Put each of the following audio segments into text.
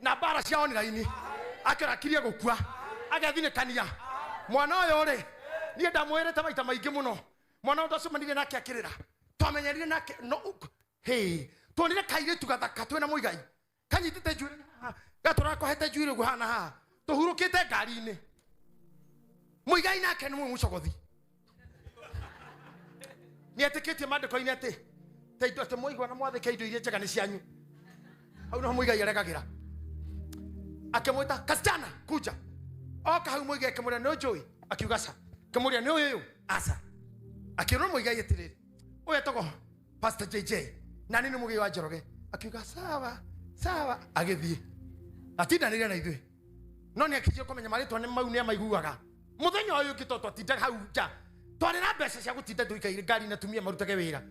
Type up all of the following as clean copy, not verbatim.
na bara cia online akirakiria gukua agathinekania mwana uyu ri nie ndamwirite maita maingi muno mwana undu acumanire nake akirira twamenyerire nake no hey tonire kairitu gathaka twina muigai kanyitite njuire gatura kohete njuire guhana ha tuhurukite ngari-ini muigai nake ni mucogothi ni etikitie mandiko-ini ati teindo ati muigwa na mwathike indo iria njega ni cianyu au no muigai aregagira akimwita kasichana kuja oka hau muigai akimuria no njui akiuga sa akimuria ni uyu asa akirwo muigai atiriri uyu togo Pastor JJ na nini muigai wa Njoroge akiuga sawa sawa agithie atindanire na ithui no ni akijio kumenya maritwa ni mau ni amaiguaga muthenya uyu kitoto atinda hau nja twari na mbeca cia gutinda tuikaire ngari na tumia marutage wira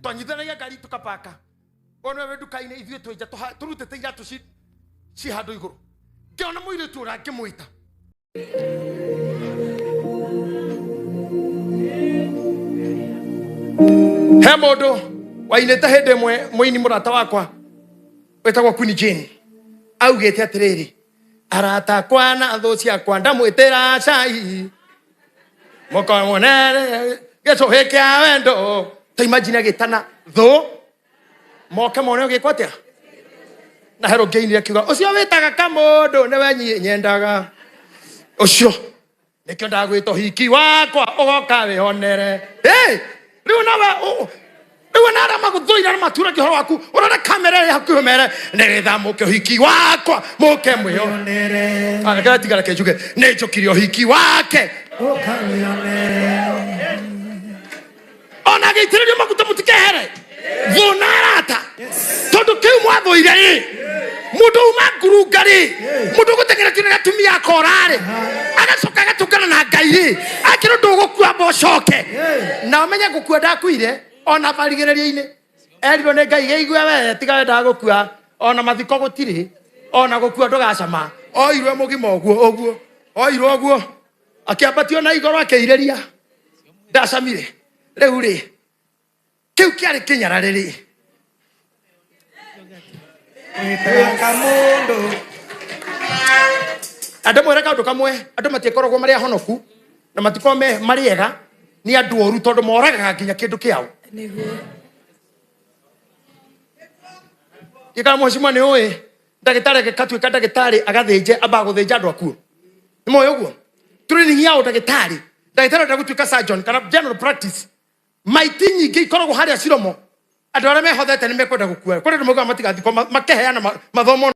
twanyithanagia ngari tukapaka ono we duka-ini ithuĩ twĩnja turutĩte iratũ ci handũ igũrũ ngĩona mũirĩtu ũrĩa ngĩmwĩta he mũndũ wainĩte hĩndĩ ĩmwe mũini mũrata wakwa wĩtagwo Queen Jane augĩte atĩrĩrĩ arata kwa na thũ ciakwa ndamwĩtĩra cai mũkonere gĩcũhĩ kĩa wendo ta imagine agĩtana thũ moke mone ugikwa atia na hero ngeinire kiuga ucio witaga kamundu niwe nyendaga ucio nikio ndagwita hiki wakwa ugoka wihonere riu nawe riu nara maguthuira na matura kihoro waku urore kamera ya hakuhi mere nigetha muke hiki wakwa muke mwihonere agakira tigara kejuge ni njukirio hiki wake uka wihonere ona geitiririo maguta mutikehere vonarata tondu kiu mwathuire ri mundu uma ngurungari mundu gutegera kinu gatumia akorari agacoka agatungana na Ngai ri akiro ndugukua mbocoke na umenye gukua ndakuire ona barigereria-ini erirwo ni Ngai geigue we tiga wenda gukua ona mathiko gutiri ona gukua ndugacama oirwe mugima oguo oirwo oguo akiambatio na igoro akeireria ndacamire riu ri kiu kiari kinyara riri kamundu andu mwere kaundu kamwe andu matikoragwo mari ahonoku na matikome mari ega ni andu oru tondu moragaga nginya kindu kiao ika mheshimiwa ni oe ndagitari gikatuika ndagitari agathinje amba guthinja andu akuo ni moyo guo training yao ndagitari ndagutuika surgeon kana general practice maiti nyingi ikoragwo haria ciromo andu aria mehothete ni mekwenda gukua kuri ndu mauga matigathikwo makeheana mathomo